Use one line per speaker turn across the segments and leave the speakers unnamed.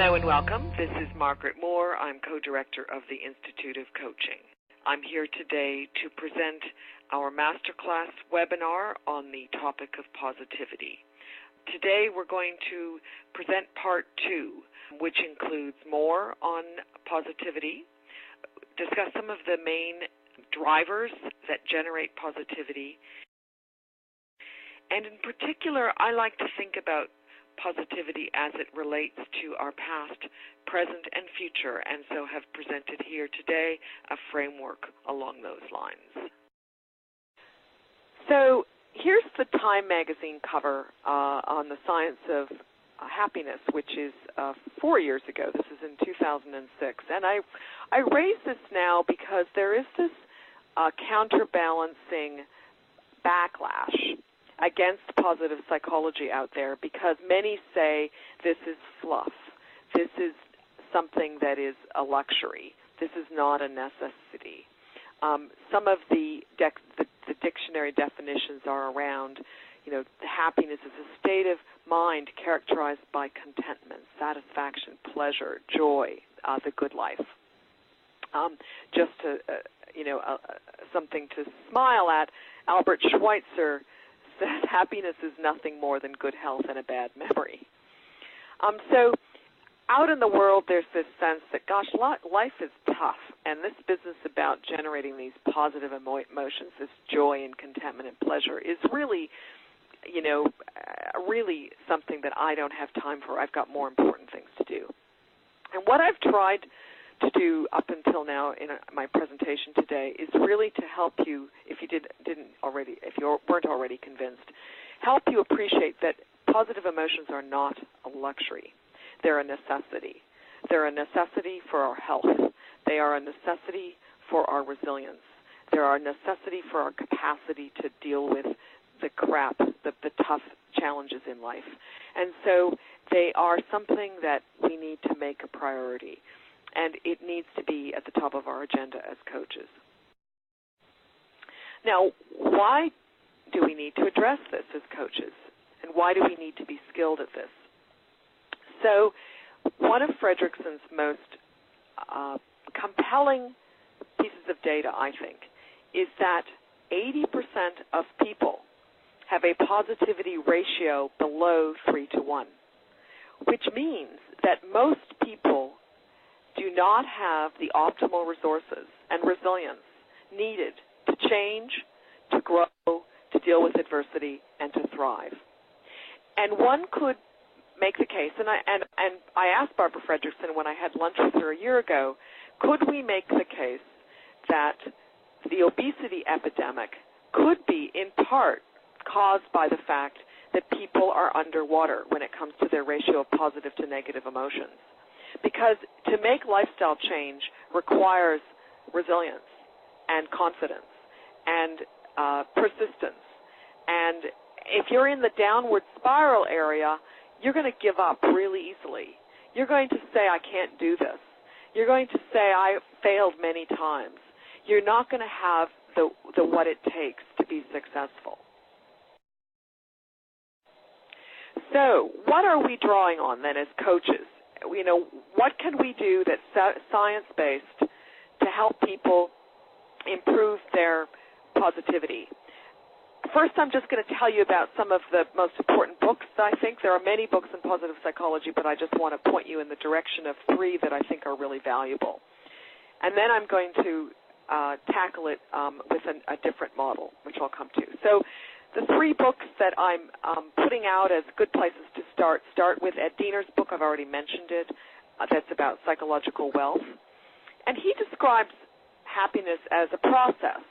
Hello and welcome. This is Margaret Moore. I'm co-director of the Institute of Coaching. I'm here today to present our masterclass webinar on the topic of positivity. Today we're going to present part 2, which includes more on positivity, discuss some of the main drivers that generate positivity, and in particular, I like to think about positivity as it relates to our past, present, and future, and so have presented here today a framework along those lines. So here's the Time magazine cover on the science of happiness, which is 4 years ago. This is in 2006. And I raise this now because there is this counterbalancing backlash against positive psychology out there, because many say this is fluff. This is something that is a luxury. This is not a necessity. Some of the dictionary definitions are around, happiness is a state of mind characterized by contentment, satisfaction, pleasure, joy, the good life. Just to, something to smile at, Albert Schweitzer says happiness is nothing more than good health and a bad memory. So out in the world, there's this sense that, gosh, life is tough, and this business about generating these positive emotions, this joy and contentment and pleasure, is really, really something that I don't have time for. I've got more important things to do. And what I've tried to do up until now in my presentation today is really to help you, if you weren't already convinced, help you appreciate that positive emotions are not a luxury. They're a necessity. They're a necessity for our health. They are a necessity for our resilience. They're a necessity for our capacity to deal with the crap, the tough challenges in life. And so they are something that we need to make a priority. And it needs to be at the top of our agenda as coaches. Now, why do we need to address this as coaches? And why do we need to be skilled at this? So one of Fredrickson's most compelling pieces of data, I think, is that 80% of people have a positivity ratio below 3:1, which means that most people do not have the optimal resources and resilience needed to change, to grow, to deal with adversity, and to thrive. And one could make the case, and I asked Barbara Fredrickson when I had lunch with her a year ago, could we make the case that the obesity epidemic could be in part caused by the fact that people are underwater when it comes to their ratio of positive to negative emotions? Because to make lifestyle change requires resilience and confidence and persistence. And if you're in the downward spiral area, you're going to give up really easily. You're going to say, I can't do this. You're going to say, I failed many times. You're not going to have the what it takes to be successful. So what are we drawing on then as coaches? What can we do that's science-based to help people improve their positivity? First, I'm just going to tell you about some of the most important books, I think. There are many books in positive psychology, but I just want to point you in the direction of 3 that I think are really valuable. And then I'm going to tackle it with a different model, which I'll come to. So the 3 books that I'm putting out as good places to start with Ed Diener's book. I've already mentioned it. That's about psychological wealth. And he describes happiness as a process.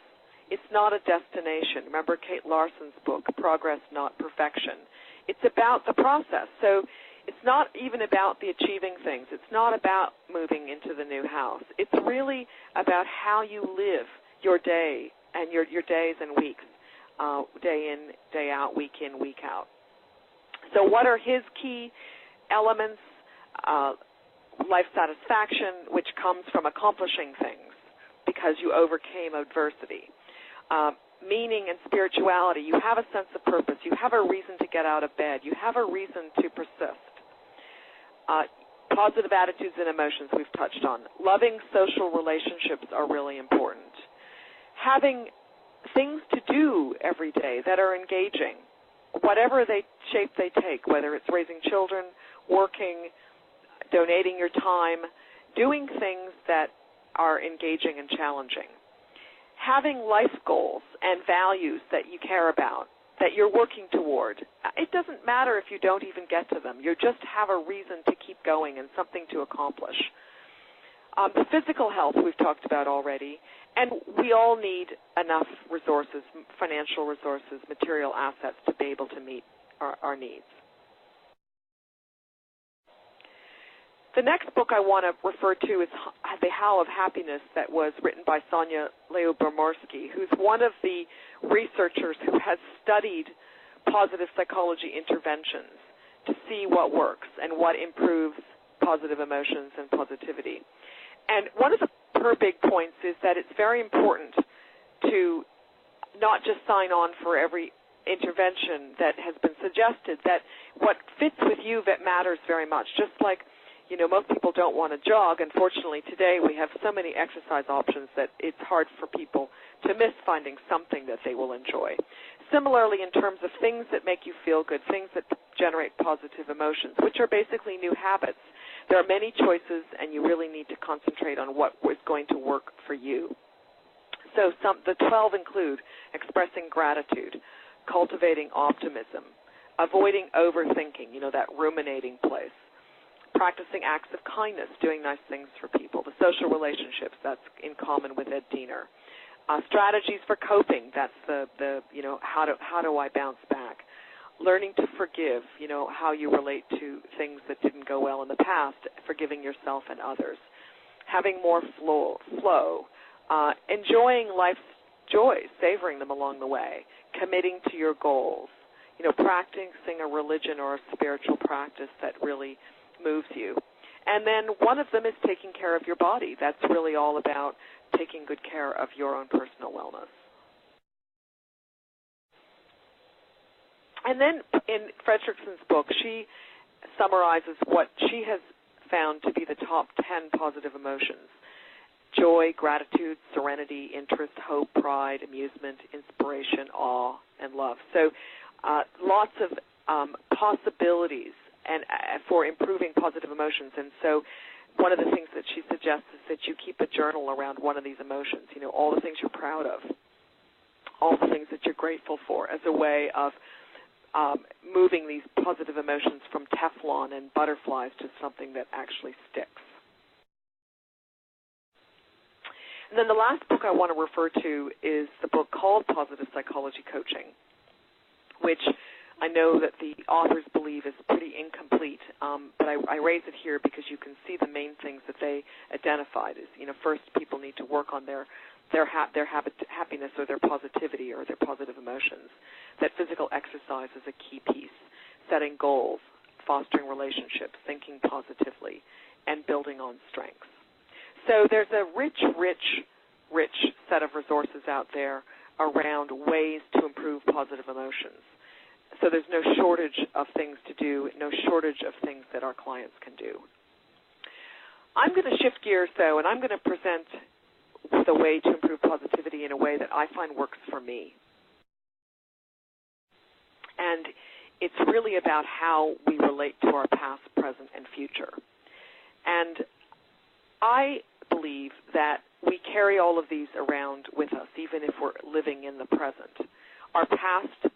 It's not a destination. Remember Kate Larson's book, Progress, Not Perfection. It's about the process. So it's not even about the achieving things. It's not about moving into the new house. It's really about how you live your day and your days and weeks. Day in, day out, week in, week out. So what are his key elements? Life satisfaction, which comes from accomplishing things because you overcame adversity. Meaning and spirituality. You have a sense of purpose. You have a reason to get out of bed. You have a reason to persist. Positive attitudes and emotions we've touched on. Loving social relationships are really important. Having things to do every day that are engaging, whatever shape they take, whether it's raising children, working, donating your time, doing things that are engaging and challenging. Having life goals and values that you care about, that you're working toward. It doesn't matter if you don't even get to them. You just have a reason to keep going and something to accomplish. The physical health we've talked about already, and we all need enough resources, financial resources, material assets to be able to meet our needs. The next book I want to refer to is The Howl of Happiness, that was written by Sonia Lyubomirsky, who's one of the researchers who has studied positive psychology interventions to see what works and what improves positive emotions and positivity. And one of her big points is that it's very important to not just sign on for every intervention that has been suggested, that what fits with you that matters very much. Just like, most people don't want to jog. Unfortunately, today we have so many exercise options that it's hard for people to miss finding something that they will enjoy. Similarly, in terms of things that make you feel good, things that generate positive emotions, which are basically new habits, there are many choices, and you really need to concentrate on what is going to work for you. So the 12 include expressing gratitude, cultivating optimism, avoiding overthinking, that ruminating place, practicing acts of kindness, doing nice things for people, the social relationships, that's in common with Ed Diener. Strategies for coping, that's the how do I bounce back? Learning to forgive, how you relate to things that didn't go well in the past, forgiving yourself and others. Having more flow, enjoying life's joys, savoring them along the way, committing to your goals, practicing a religion or a spiritual practice that really moves you. And then one of them is taking care of your body. That's really all about taking good care of your own personal wellness. And then in Fredrickson's book, she summarizes what she has found to be the top 10 positive emotions: joy, gratitude, serenity, interest, hope, pride, amusement, inspiration, awe, and love. So lots of possibilities and for improving positive emotions. And so one of the things that she suggests is that you keep a journal around one of these emotions, all the things you're proud of, all the things that you're grateful for, as a way of moving these positive emotions from Teflon and butterflies to something that actually sticks. And then the last book I want to refer to is the book called Positive Psychology Coaching, which I know that the authors believe is pretty incomplete, but I raise it here because you can see the main things that they identified is, first people need to work on their happiness or their positivity or their positive emotions, that physical exercise is a key piece, setting goals, fostering relationships, thinking positively, and building on strengths. So there's a rich set of resources out there around ways to improve positive emotions. So there's no shortage of things to do, no shortage of things that our clients can do. I'm going to shift gears, though, and I'm going to present the way to improve positivity in a way that I find works for me. And it's really about how we relate to our past, present, and future. And I believe that we carry all of these around with us, even if we're living in the present. Our past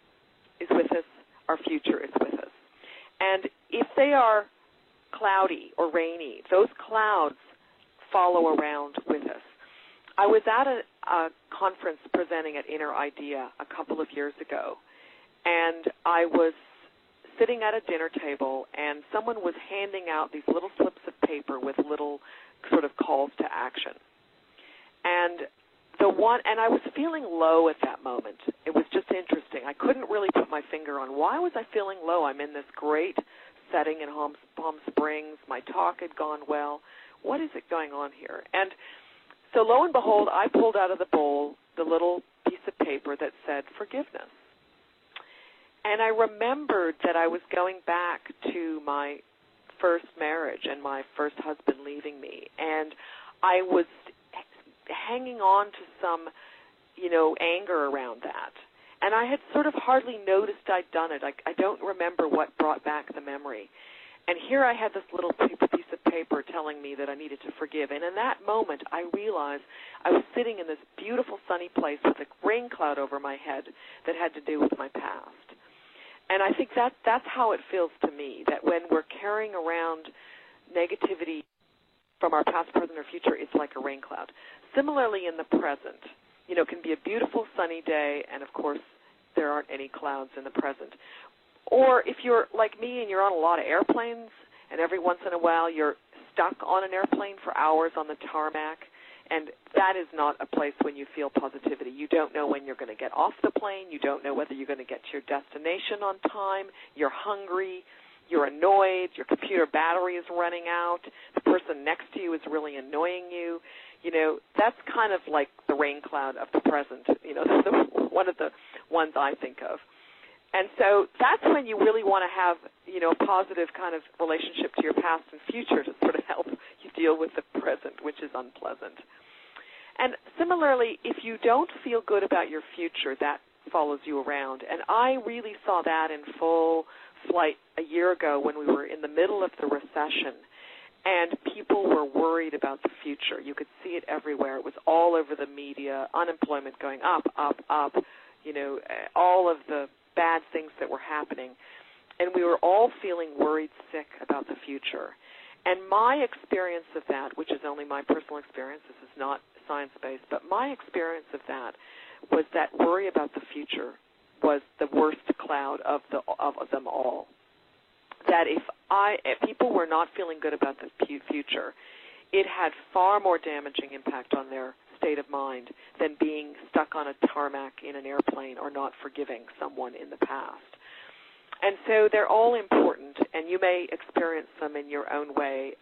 is with us, our future is with us. And if they are cloudy or rainy, those clouds follow around with us. I was at a conference presenting at Inner Idea a couple of years ago, and I was sitting at a dinner table, and someone was handing out these little slips of paper with little sort of calls to action. And I was feeling low at that moment. It was just interesting. I couldn't really put my finger on why was I feeling low. I'm in this great setting in Palm Springs. My talk had gone well. What is it going on here? And so lo and behold, I pulled out of the bowl the little piece of paper that said forgiveness. And I remembered that I was going back to my first marriage and my first husband leaving me, and I was hanging on to some, anger around that. And I had sort of hardly noticed I'd done it. I don't remember what brought back the memory. And here I had this little piece of paper telling me that I needed to forgive. And in that moment, I realized I was sitting in this beautiful sunny place with a rain cloud over my head that had to do with my past. And I think that's how it feels to me, that when we're carrying around negativity from our past, present, or future, it's like a rain cloud. Similarly, in the present, it can be a beautiful sunny day, and of course, there aren't any clouds in the present. Or if you're like me and you're on a lot of airplanes, and every once in a while you're stuck on an airplane for hours on the tarmac, and that is not a place when you feel positivity. You don't know when you're going to get off the plane. You don't know whether you're going to get to your destination on time. You're hungry. You're annoyed. Your computer battery is running out. The person next to you is really annoying you. That's kind of like the rain cloud of the present. One of the ones I think of. And so that's when you really want to have, a positive kind of relationship to your past and future to sort of help you deal with the present, which is unpleasant. And similarly, if you don't feel good about your future, that follows you around. And I really saw that in full flight a year ago when we were in the middle of the recession, and people were worried about the future. You could see it everywhere. It was all over the media, unemployment going up, up, up, all of the bad things that were happening. And we were all feeling worried sick about the future. And my experience of that, which is only my personal experience, this is not science-based, but my experience of that was that worry about the future was the worst cloud of them all. That if people were not feeling good about the future, it had far more damaging impact on their state of mind than being stuck on a tarmac in an airplane or not forgiving someone in the past. And so they're all important, and you may experience them in your own way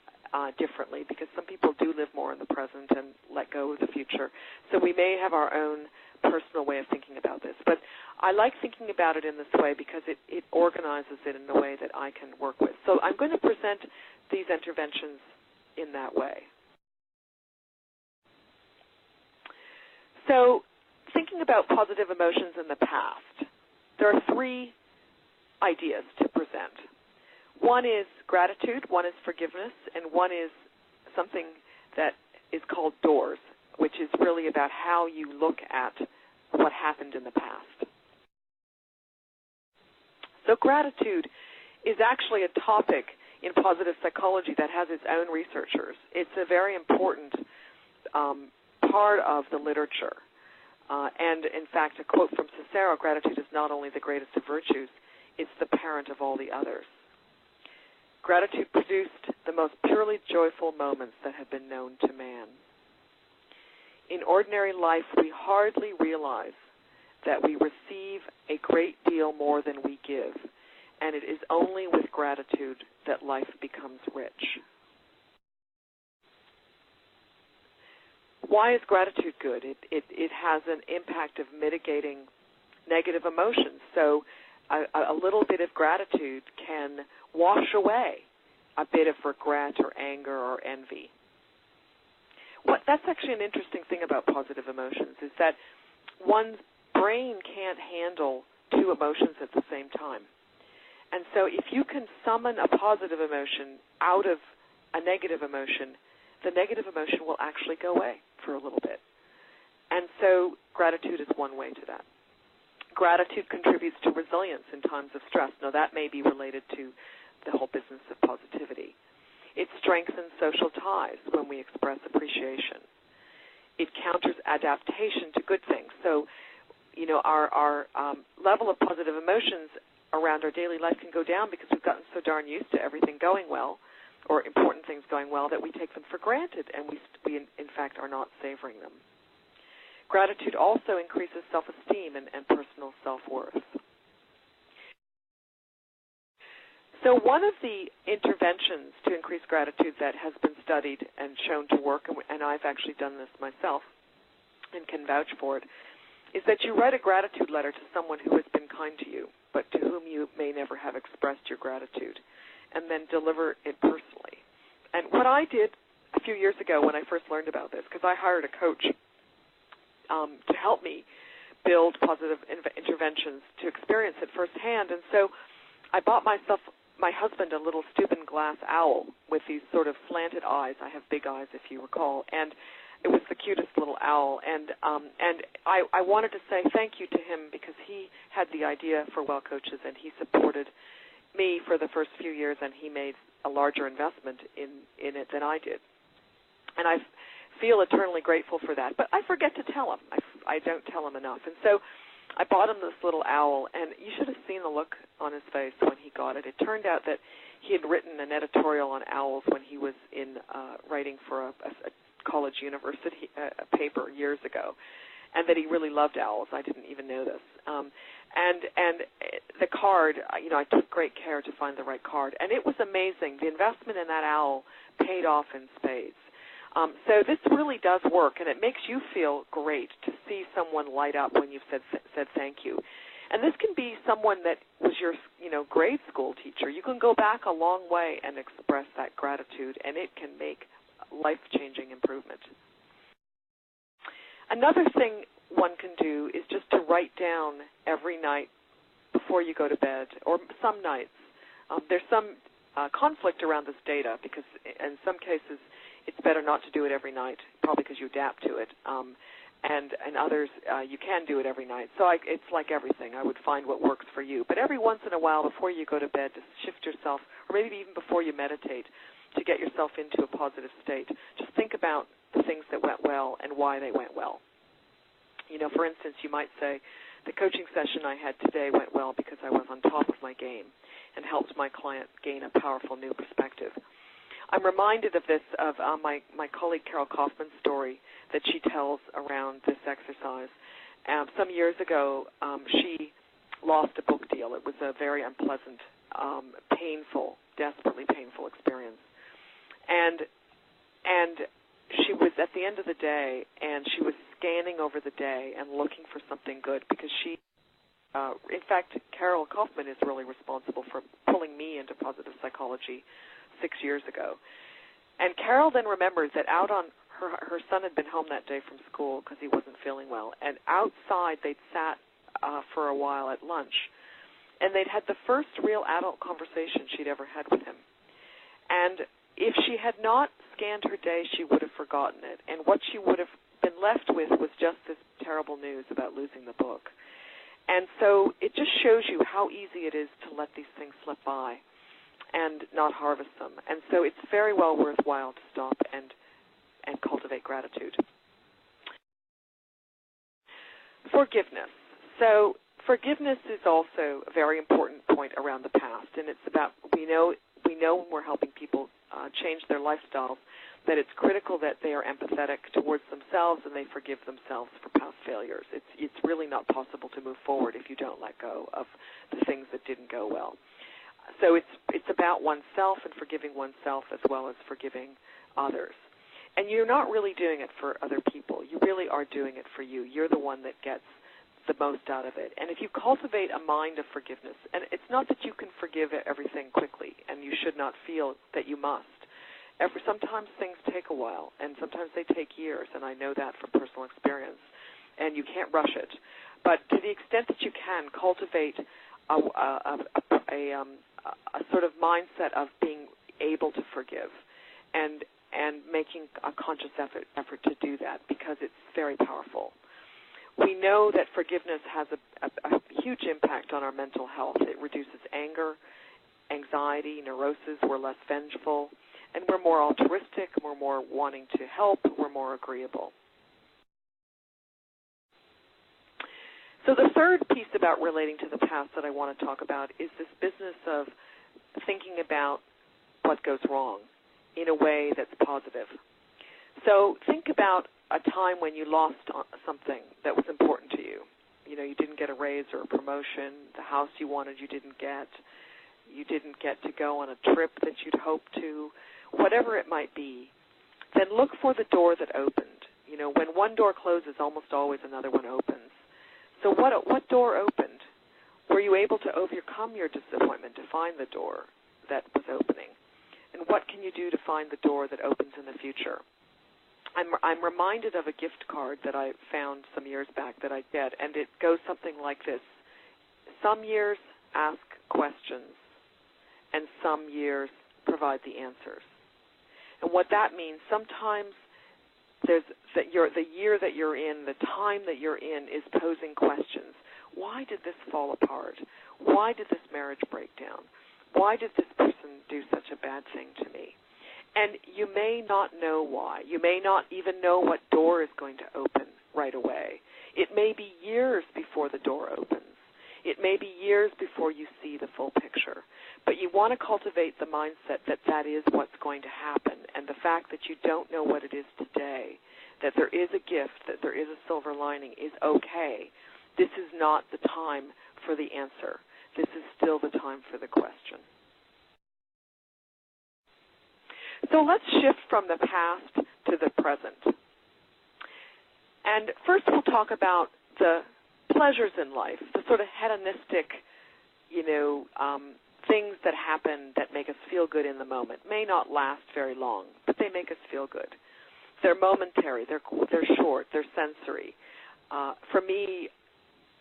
differently, because some people do live more in the present and let go of the future. So we may have our own personal way of thinking about this. But I like thinking about it in this way because it organizes it in a way that I can work with. So I'm going to present these interventions in that way. So thinking about positive emotions in the past, there are three ideas to present. One is gratitude, one is forgiveness, and one is something that is called doors, which is really about how you look at what happened in the past. So gratitude is actually a topic in positive psychology that has its own researchers. It's a very important part of the literature. And, in fact, a quote from Cicero, gratitude is not only the greatest of virtues, it's the parent of all the others. Gratitude produced the most purely joyful moments that have been known to man. In ordinary life, we hardly realize that we receive a great deal more than we give, and it is only with gratitude that life becomes rich. Why is gratitude good? It has an impact of mitigating negative emotions. So a little bit of gratitude can wash away a bit of regret or anger or envy. That's actually an interesting thing about positive emotions, is that one's brain can't handle two emotions at the same time. And so if you can summon a positive emotion out of a negative emotion, the negative emotion will actually go away for a little bit. And so gratitude is one way to that. Gratitude contributes to resilience in times of stress. Now, that may be related to the whole business of positivity. It strengthens social ties when we express appreciation. It counters adaptation to good things. So, our level of positive emotions around our daily life can go down because we've gotten so darn used to everything going well, or important things going well, that we take them for granted, and we in fact are not savoring them. Gratitude also increases self-esteem and personal self-worth. So one of the interventions to increase gratitude that has been studied and shown to work, and I've actually done this myself and can vouch for it, is that you write a gratitude letter to someone who has been kind to you. but to whom you may never have expressed your gratitude, and then deliver it personally. And what I did a few years ago when I first learned about this, because I hired a coach to help me build positive interventions to experience it firsthand, and so I bought my husband a little Steuben glass owl with these sort of slanted eyes. I have big eyes, if you recall, and it was the cutest little owl. And I wanted to say thank you to him because he had the idea for Well Coaches, and he supported me for the first few years, and he made a larger investment in it than I did. And I feel eternally grateful for that. But I forget to tell him. I don't tell him enough. And so I bought him this little owl, and you should have seen the look on his face when he got it. It turned out that he had written an editorial on owls when he was in writing for a college university paper years ago, and that he really loved owls. I didn't even know this. And the card, I took great care to find the right card, and it was amazing. The investment in that owl paid off in spades. So this really does work, and it makes you feel great to see someone light up when you've said thank you. And this can be someone that was your grade school teacher. You can go back a long way and express that gratitude, and it can make life-changing improvement. Another thing one can do is just to write down every night before you go to bed, or some nights. There's some conflict around this data because in some cases it's better not to do it every night, probably because you adapt to it. And others, you can do it every night. So it's like everything. I would find what works for you. But every once in a while, before you go to bed, to shift yourself, or maybe even before you meditate, to get yourself into a positive state, just think about the things that went well and why they went well. For instance, you might say, the coaching session I had today went well because I was on top of my game and helped my client gain a powerful new perspective. I'm reminded of this, of my colleague Carol Kaufman's story that she tells around this exercise. Some years ago, she lost a book deal. It was a very unpleasant, painful, desperately painful experience. And she was at the end of the day, and she was scanning over the day and looking for something good because she, in fact, Carol Kaufman is really responsible for pulling me into positive psychology 6 years ago. And Carol then remembers that out on her son had been home that day from school because he wasn't feeling well, and outside they'd sat for a while at lunch, and they'd had the first real adult conversation she'd ever had with him. And if she had not scanned her day, she would have forgotten it, and what she would have been left with was just this terrible news about losing the book. And so it just shows you how easy it is to let these things slip by and not harvest them. And so it's very well worthwhile to stop and cultivate gratitude. Forgiveness. So forgiveness is also a very important point around the past, and it's about we know when we're helping people change their lifestyles that it's critical that they are empathetic towards themselves and they forgive themselves for past failures. It's really not possible to move forward if you don't let go of the things that didn't go well. So it's about oneself and forgiving oneself as well as forgiving others. And you're not really doing it for other people. You really are doing it for you. You're the one that gets the most out of it. And if you cultivate a mind of forgiveness, and it's not that you can forgive everything quickly, and you should not feel that you must. Sometimes things take a while, and sometimes they take years, and I know that from personal experience, and you can't rush it. But to the extent that you can, cultivate a sort of mindset of being able to forgive and making a conscious effort to do that, because it's very powerful. We know that forgiveness has a huge impact on our mental health. It reduces anger, anxiety, neurosis. We're less vengeful, and we're more altruistic. We're more wanting to help. We're more agreeable. So the third piece about relating to the past that I want to talk about is this business of thinking about what goes wrong in a way that's positive. So think about a time when you lost something that was important to you. You know, you didn't get a raise or a promotion, the house you wanted you didn't get to go on a trip that you'd hoped to, whatever it might be. Then look for the door that opened. You know, when one door closes, almost always another one opens. So what door opened? Were you able to overcome your disappointment to find the door that was opening? And what can you do to find the door that opens in the future? I'm reminded of a gift card that I found some years back that I get, and it goes something like this. Some years ask questions, and some years provide the answers. And what that means, sometimes the year that you're in, the time that you're in, is posing questions. Why did this fall apart? Why did this marriage break down? Why did this person do such a bad thing to me? And you may not know why. You may not even know what door is going to open right away. It may be years before the door opens. It may be years before you see the full picture. But you want to cultivate the mindset that that is what's going to happen. And the fact that you don't know what it is today, that there is a gift, that there is a silver lining, is okay. This is not the time for the answer. This is still the time for the question. So let's shift from the past to the present. And first we'll talk about the pleasures in life, the sort of hedonistic, things that happen that make us feel good in the moment. May not last very long, but they make us feel good. They're momentary, they're short, they're sensory. For me,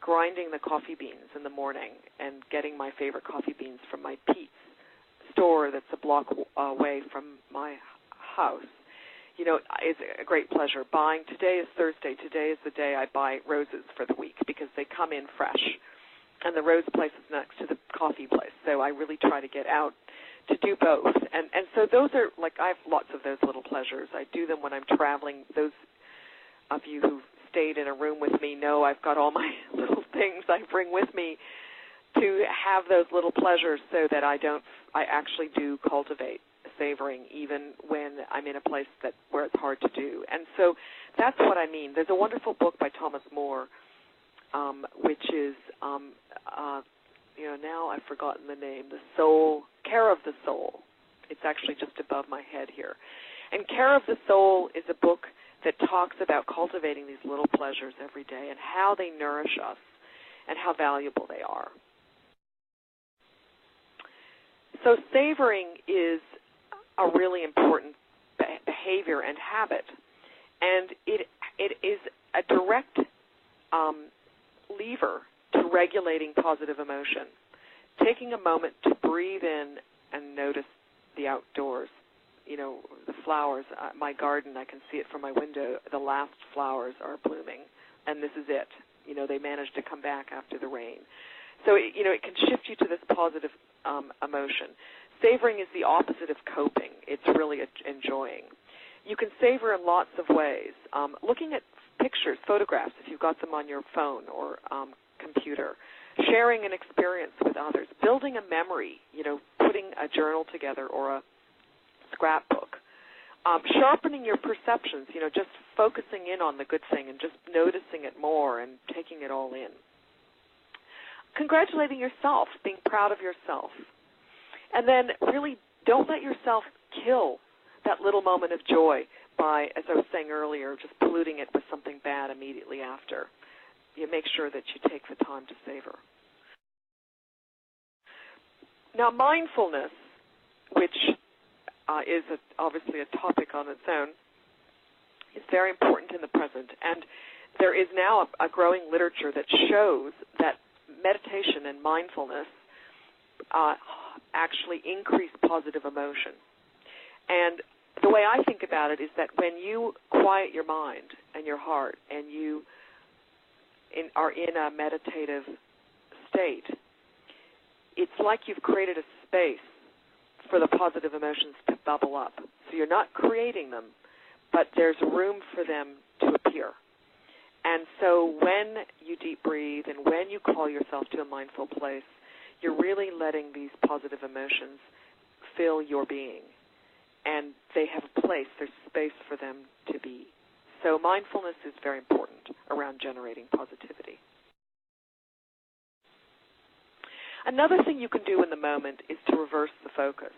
grinding the coffee beans in the morning and getting my favorite coffee beans from my Pete's store that's a block away from my house, is a great pleasure. Today is Thursday. Today is the day I buy roses for the week because they come in fresh. And the rose place is next to the coffee place. So I really try to get out to do both. And so those are, I have lots of those little pleasures. I do them when I'm traveling. Those of you who've stayed in a room with me know I've got all my little things I bring with me to have those little pleasures so that I actually do cultivate savoring even when I'm in a place where it's hard to do. And so that's what I mean. There's a wonderful book by Thomas More, which is, now I've forgotten the name, Care of the Soul. It's actually just above my head here. And Care of the Soul is a book that talks about cultivating these little pleasures every day and how they nourish us and how valuable they are. So savoring is a really important behavior and habit, and it is a direct lever to regulating positive emotion. Taking a moment to breathe in and notice the outdoors. The flowers, my garden, I can see it from my window. The last flowers are blooming, and this is it. They managed to come back after the rain. So, it can shift you to this positive emotion. Savoring is the opposite of coping. It's really enjoying. You can savor in lots of ways. Looking at pictures, photographs, if you've got them on your phone or computer, sharing an experience with others, building a memory, putting a journal together or a scrapbook, sharpening your perceptions, just focusing in on the good thing and just noticing it more and taking it all in. Congratulating yourself, being proud of yourself. And then really don't let yourself kill that little moment of joy by, as I was saying earlier, just polluting it with something bad immediately after. You make sure that you take the time to savor. Now, mindfulness, which is obviously a topic on its own, is very important in the present. And there is now a growing literature that shows that meditation and mindfulness actually increase positive emotion. And the way I think about it is that when you quiet your mind and your heart and you are in a meditative state, it's like you've created a space for the positive emotions to bubble up. So you're not creating them, but there's room for them to appear. And so when you deep breathe and when you call yourself to a mindful place, you're really letting these positive emotions fill your being. And they have a place, there's space for them to be. So mindfulness is very important around generating positivity. Another thing you can do in the moment is to reverse the focus.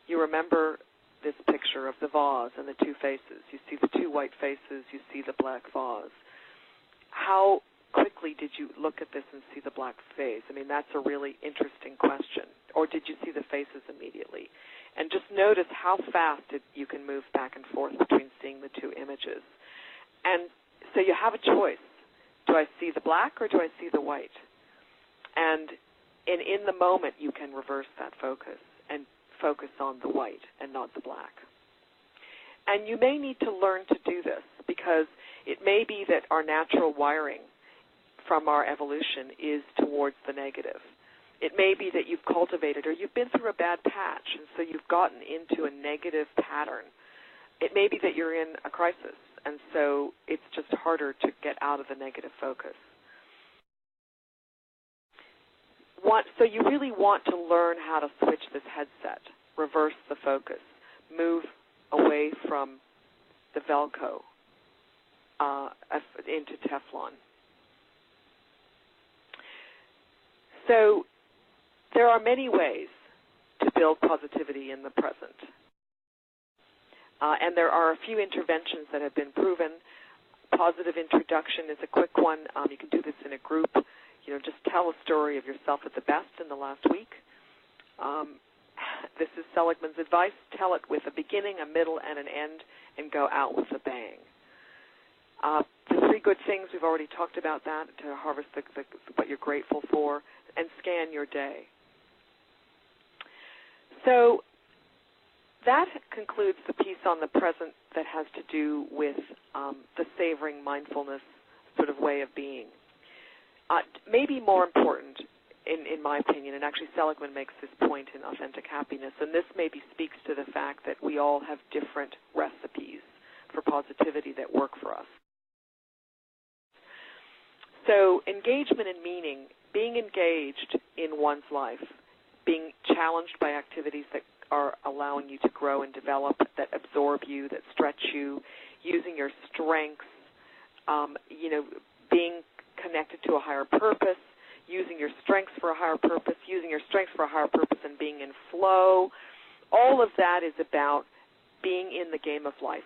You remember this picture of the vase and the two faces. You see the two white faces, you see the black vase. How quickly did you look at this and see the black face? I mean, that's a really interesting question. Or did you see the faces immediately? And just notice how fast you can move back and forth between seeing the two images. And so you have a choice. Do I see the black or do I see the white? And in the moment, you can reverse that focus and focus on the white and not the black. And you may need to learn to do this because it may be that our natural wiring from our evolution is towards the negative. It may be that you've cultivated or you've been through a bad patch, and so you've gotten into a negative pattern. It may be that you're in a crisis, and so it's just harder to get out of the negative focus. So you really want to learn how to switch this headset, reverse the focus, move away from the Velcro into Teflon. So there are many ways to build positivity in the present. And there are a few interventions that have been proven. Positive introduction is a quick one. You can do this in a group. Just tell a story of yourself at the best in the last week. This is Seligman's advice. Tell it with a beginning, a middle, and an end, and go out with a bang. The three good things, we've already talked about that, to harvest what you're grateful for, and scan your day. So that concludes the piece on the present that has to do with the savoring mindfulness sort of way of being. Maybe more important, in my opinion, and actually Seligman makes this point in Authentic Happiness, and this maybe speaks to the fact that we all have different recipes for positivity that work for us. So engagement and meaning, being engaged in one's life, being challenged by activities that are allowing you to grow and develop, that absorb you, that stretch you, using your strengths, being connected to a higher purpose, using your strengths for a higher purpose, and being in flow. All of that is about being in the game of life,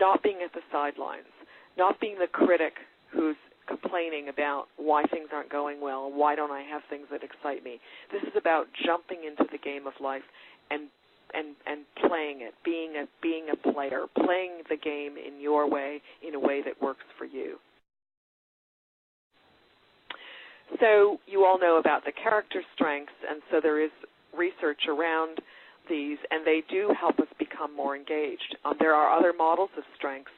not being at the sidelines, not being the critic who's complaining about why things aren't going well, why don't I have things that excite me. This is about jumping into the game of life and playing it, being a player, playing the game in your way, in a way that works for you. So you all know about the character strengths, and so there is research around these, and they do help us become more engaged. There are other models of strengths,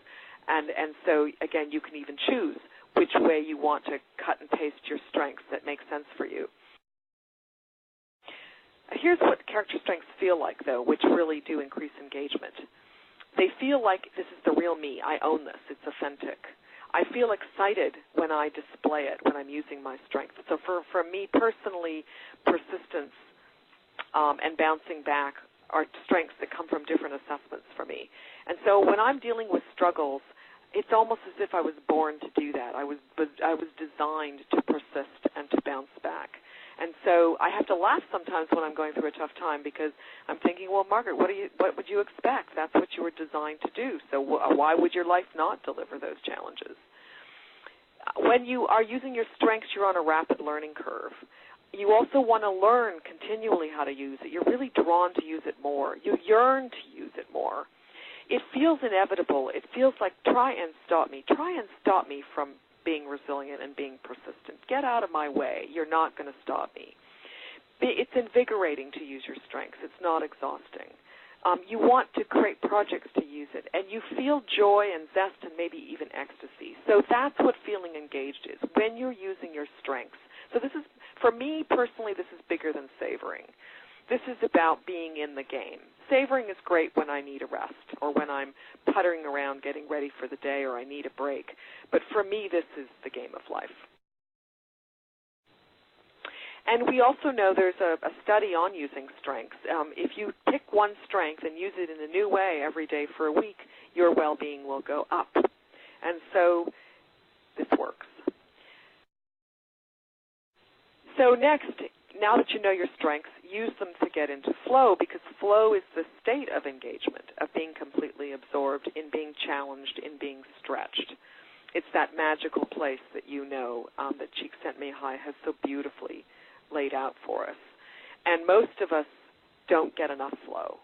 and so, again, you can even choose which way you want to cut and paste your strengths that make sense for you. Here's what character strengths feel like, though, which really do increase engagement. They feel like this is the real me. I own this. It's authentic. I feel excited when I display it, when I'm using my strength. So for me personally, persistence and bouncing back are strengths that come from different assessments for me. And so when I'm dealing with struggles, it's almost as if I was born to do that. I was designed to persist and to bounce back. And so I have to laugh sometimes when I'm going through a tough time because I'm thinking, well, Margaret, what would you expect? That's what you were designed to do. So why would your life not deliver those challenges? When you are using your strengths, you're on a rapid learning curve. You also want to learn continually how to use it. You're really drawn to use it more. You yearn to use it more. It feels inevitable. It feels like try and stop me. Try and stop me from being resilient and being persistent. Get out of my way. You're not going to stop me. It's invigorating to use your strengths. It's not exhausting. You want to create projects to use it, and you feel joy and zest and maybe even ecstasy. So that's what feeling engaged is, when you're using your strengths. So this is, for me personally, this is bigger than savoring. This is about being in the game. Savoring is great when I need a rest or when I'm puttering around getting ready for the day or I need a break. But for me, this is the game of life. And we also know there's a study on using strengths. If you pick one strength and use it in a new way every day for a week, your well-being will go up. And so this works. So next, now that you know your strengths, use them to get into flow, because flow is the state of engagement, of being completely absorbed, in being challenged, in being stretched. it's that magical place that that Csikszentmihalyi has so beautifully laid out for us. And most of us don't get enough flow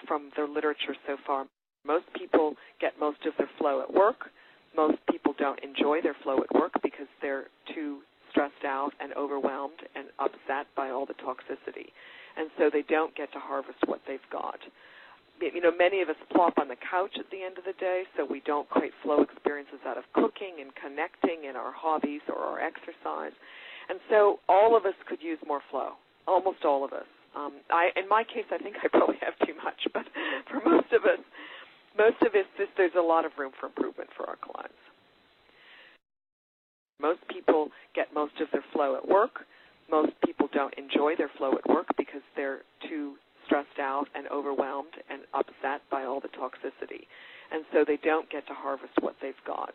from the literature so far. Most people get most of their flow at work. Most people don't enjoy their flow at work because they're too stressed out and overwhelmed and upset by all the toxicity. And so they don't get to harvest what they've got. Many of us plop on the couch at the end of the day, so we don't create flow experiences out of cooking and connecting in our hobbies or our exercise. And so all of us could use more flow, almost all of us. In my case, I think I probably have too much, but for most of us, there's a lot of room for improvement for our clients. Most people get most of their flow at work. Most people don't enjoy their flow at work because they're too stressed out and overwhelmed and upset by all the toxicity. And so they don't get to harvest what they've got.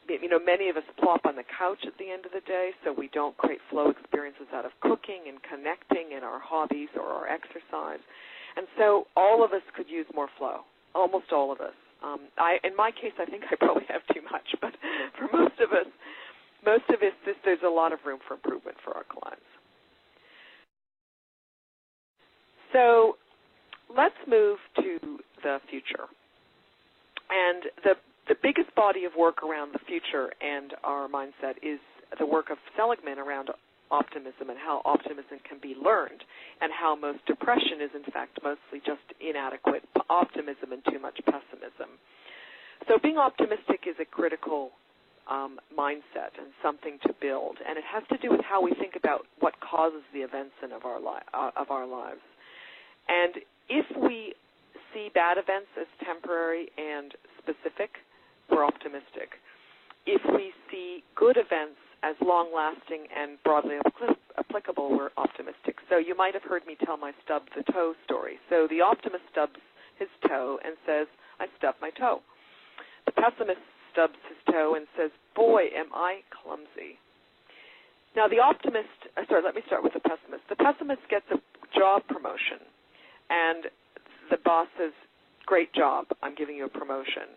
Many of us plop on the couch at the end of the day, so we don't create flow experiences out of cooking and connecting in our hobbies or our exercise. And so all of us could use more flow, almost all of us. In my case, I think I probably have too much, but for most of us, there's a lot of room for improvement for our clients. So let's move to the future. And the biggest body of work around the future and our mindset is the work of Seligman around optimism and how optimism can be learned, and how most depression is, in fact, mostly just inadequate optimism and too much pessimism. So being optimistic is a critical mindset and something to build, and it has to do with how we think about what causes the events of our lives. And if we see bad events as temporary and specific, we're optimistic. If we see good events as long-lasting and broadly applicable, we're optimistic. So you might have heard me tell my stub the toe story. So the optimist stubs his toe and says, I stubbed my toe. The pessimist stubs his toe and says, boy, am I clumsy. Now the optimist, let me start with the pessimist. The pessimist gets a job promotion, and the boss says, great job, I'm giving you a promotion.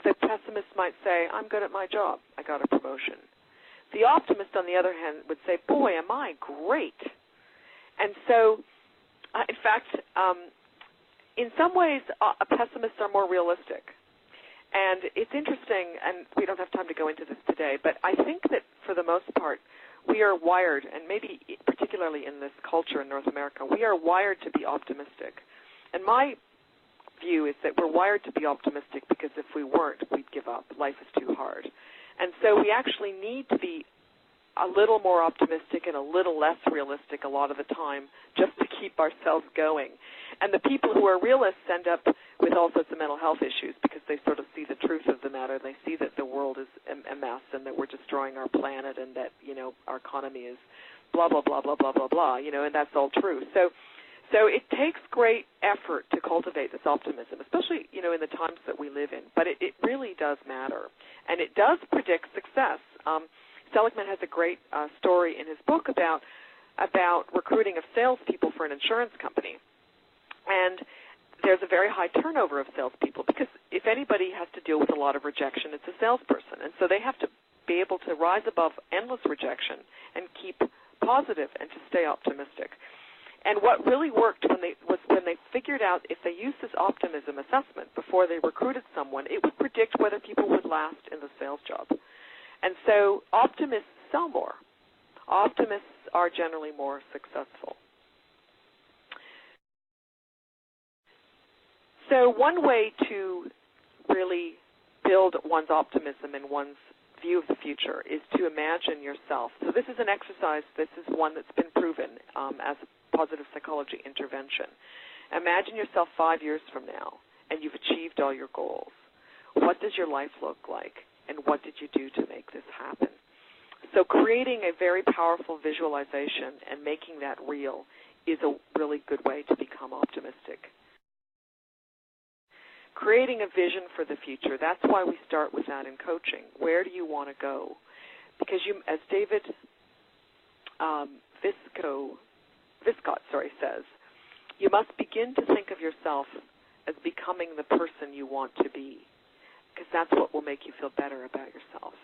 The pessimist might say, I'm good at my job, I got a promotion. The optimist, on the other hand, would say, boy, am I great. And so, in fact, in some ways, pessimists are more realistic. And it's interesting, and we don't have time to go into this today, but I think that for the most part, we are wired, and maybe particularly in this culture in North America, we are wired to be optimistic. And my view is that we're wired to be optimistic because if we weren't, we'd give up. Life is too hard. And so we actually need to be a little more optimistic and a little less realistic a lot of the time just to keep ourselves going. And the people who are realists end up with all sorts of mental health issues because they sort of see the truth of the matter. They see that the world is a mess and that we're destroying our planet and that, our economy is blah, blah, blah, blah, blah, blah, blah, and that's all true. So it takes great effort to cultivate this optimism, especially, in the times that we live in. But it really does matter. And it does predict success. Seligman has a great story in his book about recruiting of salespeople for an insurance company. And there's a very high turnover of salespeople because if anybody has to deal with a lot of rejection, it's a salesperson. And so they have to be able to rise above endless rejection and keep positive and to stay optimistic. And what really worked was when they figured out if they used this optimism assessment before they recruited someone, it would predict whether people would last in the sales job. And so optimists sell more. Optimists are generally more successful. So one way to really build one's optimism and one's view of the future is to imagine yourself. So this is an exercise. This is one that's been proven as a positive psychology intervention. Imagine yourself 5 years from now, and you've achieved all your goals. What does your life look like, and what did you do to make this happen? So creating a very powerful visualization and making that real is a really good way to become optimistic. Creating a vision for the future, that's why we start with that in coaching. Where do you want to go? Because as David Viscott says, you must begin to think of yourself as becoming the person you want to be. because that's what will make you feel better about yourself.